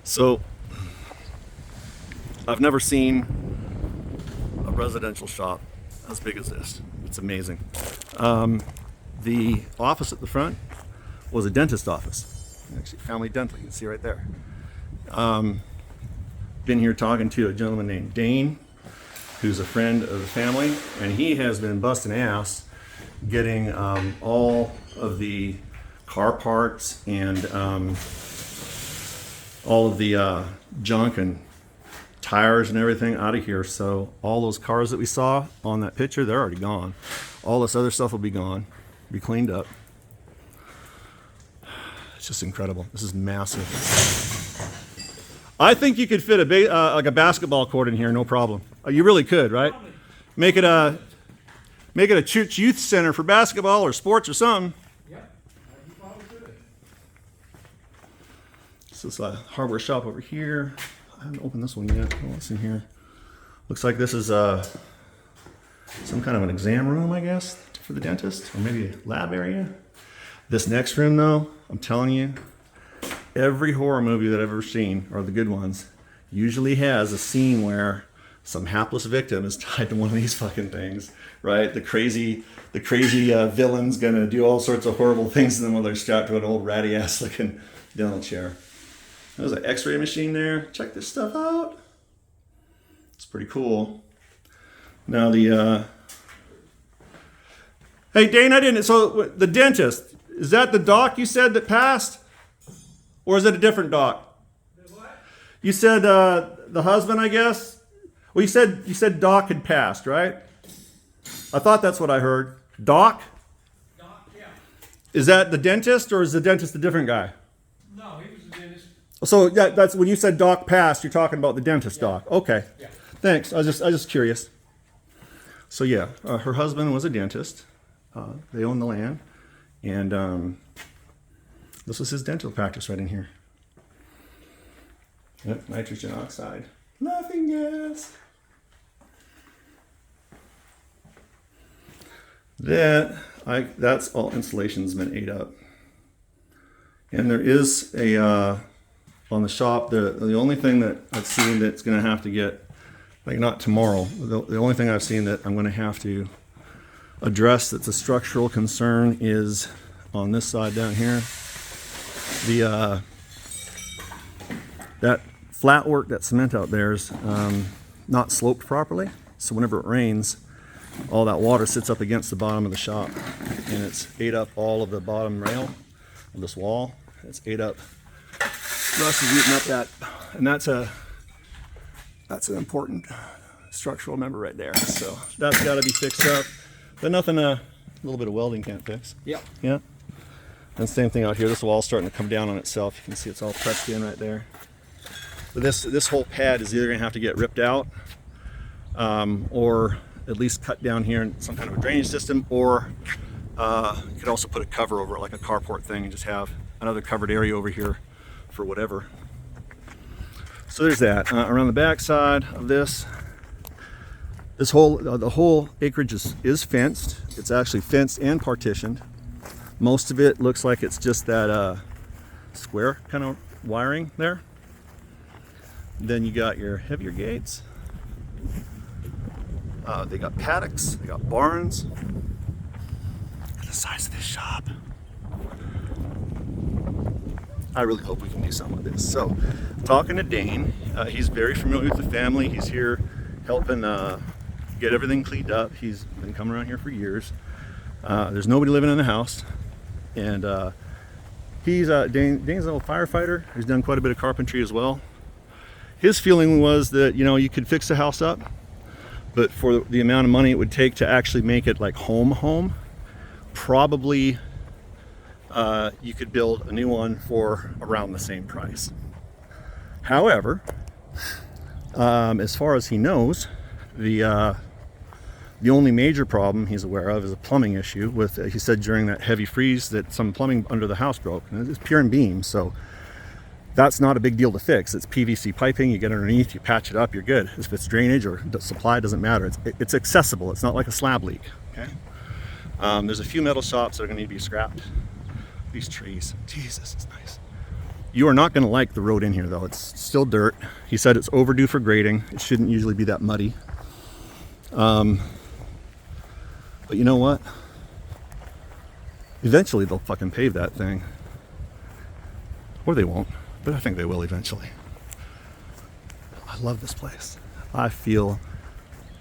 So I've never seen a residential shop as big as this. It's amazing. The office at the front was a dentist office. Actually, Family Dental, you can see right there. Been here talking to a gentleman named Dane, who's a friend of the family, and he has been busting ass getting all of the car parts and all of the junk and tires and everything out of here. So all those cars that we saw on that picture, they're already gone. All this other stuff will be gone, be cleaned up. It's just incredible. This is massive. I think you could fit like a basketball court in here, no problem. You really could, right? Make it a church youth center for basketball or sports or something. Yep, you probably could. This is a hardware shop over here. I haven't opened this one yet. What's in here? Looks like this is some kind of an exam room, I guess, for the dentist, or maybe a lab area. This next room, though, I'm telling you, every horror movie that I've ever seen, or the good ones, usually has a scene where some hapless victim is tied to one of these fucking things, right? The crazy villain's gonna do all sorts of horrible things to them while they're strapped to an old ratty ass looking dental chair. There's an X-ray machine there. Check this stuff out. It's pretty cool. Now hey Dane, so the dentist, is that the doc you said that passed? Or is it a different doc? What? You said the husband, I guess? Well, you said Doc had passed, right? I thought that's what I heard. Doc? Doc, yeah. Is that the dentist, or is the dentist a different guy? No, he was a dentist. So that's when you said Doc passed, you're talking about the dentist, Yeah. Doc. Okay. Yeah. Thanks. I was just curious. So yeah, her husband was a dentist. They owned the land, and this was his dental practice right in here. Yep, nitrogen oxide. Laughing gas. That's all insulation's been ate up. And there is a on the shop, the only thing that I've seen that's gonna have to get, like not tomorrow, the only thing I've seen that I'm gonna have to address that's a structural concern is on this side down here. That flat work, that cement out there is not sloped properly. So whenever it rains, all that water sits up against the bottom of the shop, and it's ate up all of the bottom rail of this wall. It's ate up. Rust is eating up that, and that's an important structural member right there. So that's got to be fixed up. But nothing a little bit of welding can't fix. Yep. Yeah. And same thing out here. This wall's starting to come down on itself. You can see it's all pressed in right there. But this whole pad is either going to have to get ripped out, or at least cut down here in some kind of a drainage system, or you could also put a cover over it, like a carport thing, and just have another covered area over here for whatever. So there's that. Around the back side of this whole the whole acreage is fenced. It's actually fenced and partitioned. Most of it looks like it's just that square kind of wiring there. Then you got your heavier gates. They got paddocks, they got barns. Look at the size of this shop. I really hope we can do something with this. So, talking to Dane, he's very familiar with the family. He's here helping get everything cleaned up. He's been coming around here for years. There's nobody living in the house. And Dane's an old firefighter. He's done quite a bit of carpentry as well. His feeling was that, you could fix the house up, but for the amount of money it would take to actually make it like home, probably you could build a new one for around the same price. However, as far as he knows, the only major problem he's aware of is a plumbing issue with, he said during that heavy freeze that some plumbing under the house broke. And it's pier and beam, so that's not a big deal to fix. It's PVC piping, you get underneath, you patch it up, you're good. If it's drainage or supply, doesn't matter. It's accessible, it's not like a slab leak, okay? There's a few metal shops that are gonna need to be scrapped. These trees, Jesus, it's nice. You are not going to like the road in here, though. It's still dirt. He said it's overdue for grading. It shouldn't usually be that muddy. But you know what? Eventually they'll fucking pave that thing. Or they won't, but I think they will eventually. I love this place. I feel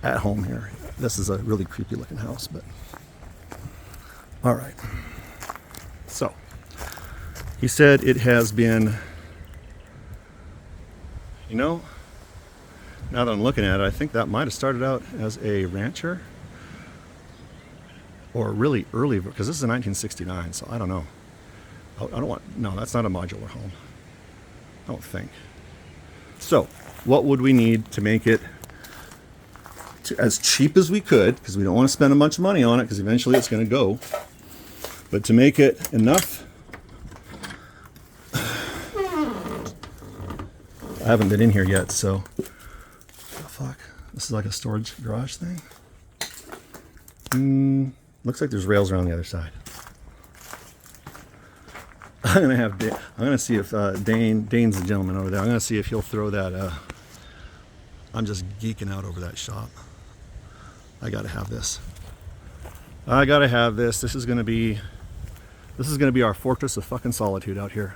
at home here. This is a really creepy looking house, but all right. So he said it has been, you know, now that I'm looking at it, I think that might have started out as a rancher or really early, because this is a 1969, so I don't know. I don't want, no, that's not a modular home. I don't think. So what would we need to make it as cheap as we could, because we don't want to spend a bunch of money on it, because eventually it's going to go. But to make it enough, I haven't been in here yet, so the fuck. This is like a storage garage thing. Looks like there's rails around the other side. I'm gonna see if Dane's the gentleman over there. I'm gonna see if he'll throw that. I'm just geeking out over that shop. I gotta have this. I gotta have this. This is gonna be our fortress of fucking solitude out here.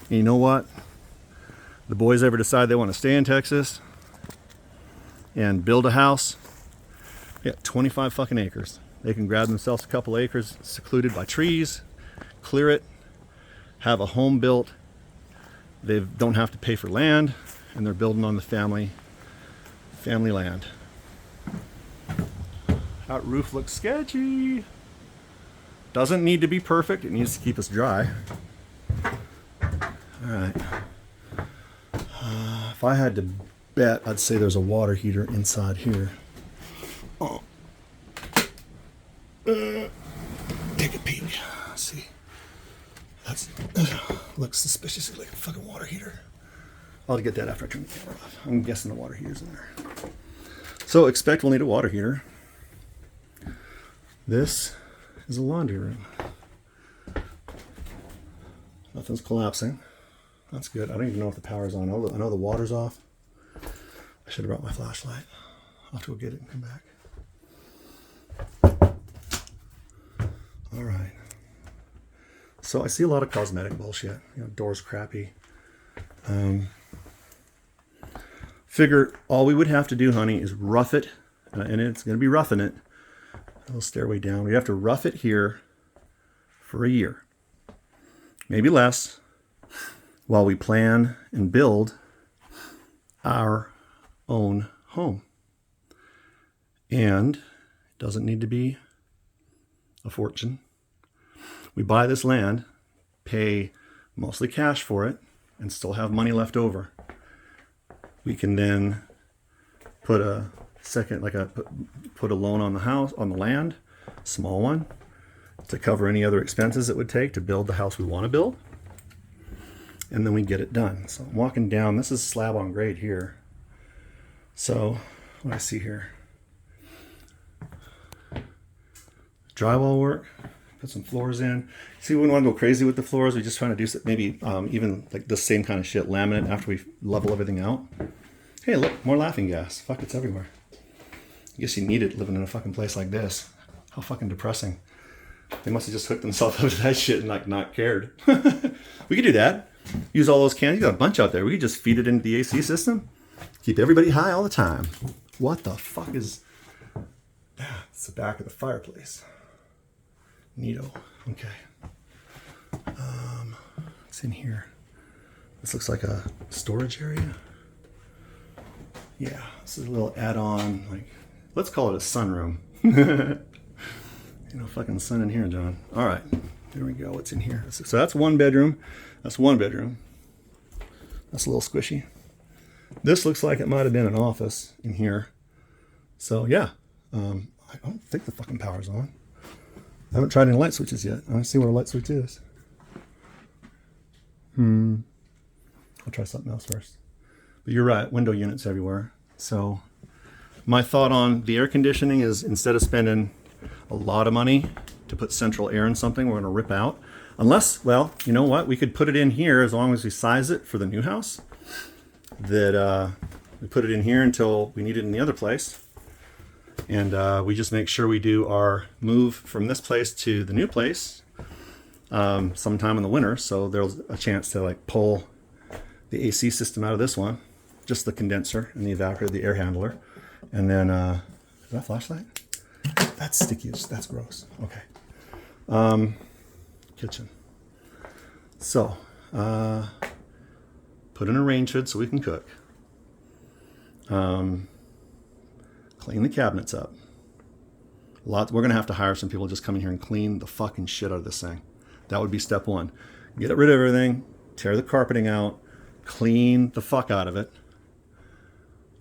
And you know what? The boys ever decide they want to stay in Texas and build a house, yeah, 25 fucking acres. They can grab themselves a couple acres secluded by trees, clear it, have a home built. They don't have to pay for land, and they're building on the family land. That roof looks sketchy. Doesn't need to be perfect. It needs to keep us dry. All right. If I had to bet, I'd say there's a water heater inside here. Oh. Take a peek. See. That's looks suspiciously like a fucking water heater. I'll get that after I turn the camera off. I'm guessing the water heater's in there. So expect we'll need a water heater. This is a laundry room. Nothing's collapsing. That's good. I don't even know if the power's on. I know the water's off. I should have brought my flashlight. I'll have to go get it and come back. All right. So I see a lot of cosmetic bullshit. You know, doors crappy. Figure all we would have to do, honey, is rough it, and it's going to be roughing it. A little stairway down. We have to rough it here for a year, maybe less, while we plan and build our own home. And it doesn't need to be a fortune. We buy this land, pay mostly cash for it, and still have money left over. We can then put a put a loan on the house, on the land, small one, to cover any other expenses it would take to build the house we want to build. And then we get it done. So I'm walking down, this is slab on grade here. So what do I see here? Drywall work, put some floors in. See, we wouldn't want to go crazy with the floors. We just trying to do maybe even like the same kind of shit, laminate after we level everything out. Hey, look, more laughing gas. Fuck, it's everywhere. I guess you need it living in a fucking place like this. How fucking depressing. They must have just hooked themselves up to that shit and like not cared. We could do that. Use all those cans. You got a bunch out there. We could just feed it into the AC system. Keep everybody high all the time. What the fuck is... It's the back of the fireplace. Neato. Okay. What's in here? This looks like a storage area. Yeah, this is a little add-on, like, let's call it a sunroom. You know, fucking sun in here, John. All right, there we go. What's in here? So that's one bedroom. That's one bedroom. That's a little squishy. This looks like it might have been an office in here. So yeah, I don't think the fucking power's on. I haven't tried any light switches yet. I want to see what a light switch is. I'll try something else first. But you're right, window units everywhere. So my thought on the air conditioning is instead of spending a lot of money to put central air in something we're going to rip out. Unless, well, you know what? We could put it in here as long as we size it for the new house. That we put it in here until we need it in the other place. And we just make sure we do our move from this place to the new place sometime in the winter. So there's a chance to like pull the AC system out of this one, just the condenser and the evaporator, the air handler. And then, is that a flashlight? That's sticky. That's gross. Okay. Kitchen. So, put in a range hood so we can cook. Clean the cabinets up. We're going to have to hire some people to just come in here and clean the fucking shit out of this thing. That would be step one. Get rid of everything, tear the carpeting out, clean the fuck out of it.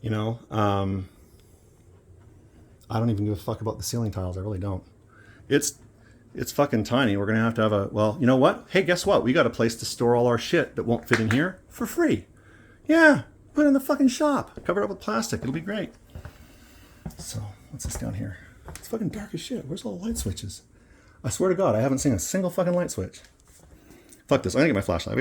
You know, I don't even give a fuck about the ceiling tiles. I really don't. It's fucking tiny. We're going to have a, well, you know what? Hey, guess what? We got a place to store all our shit that won't fit in here for free. Yeah, put it in the fucking shop. Cover it up with plastic. It'll be great. So, what's this down here? It's fucking dark as shit. Where's all the light switches? I swear to God, I haven't seen a single fucking light switch. Fuck this. I'm going to get my flashlight.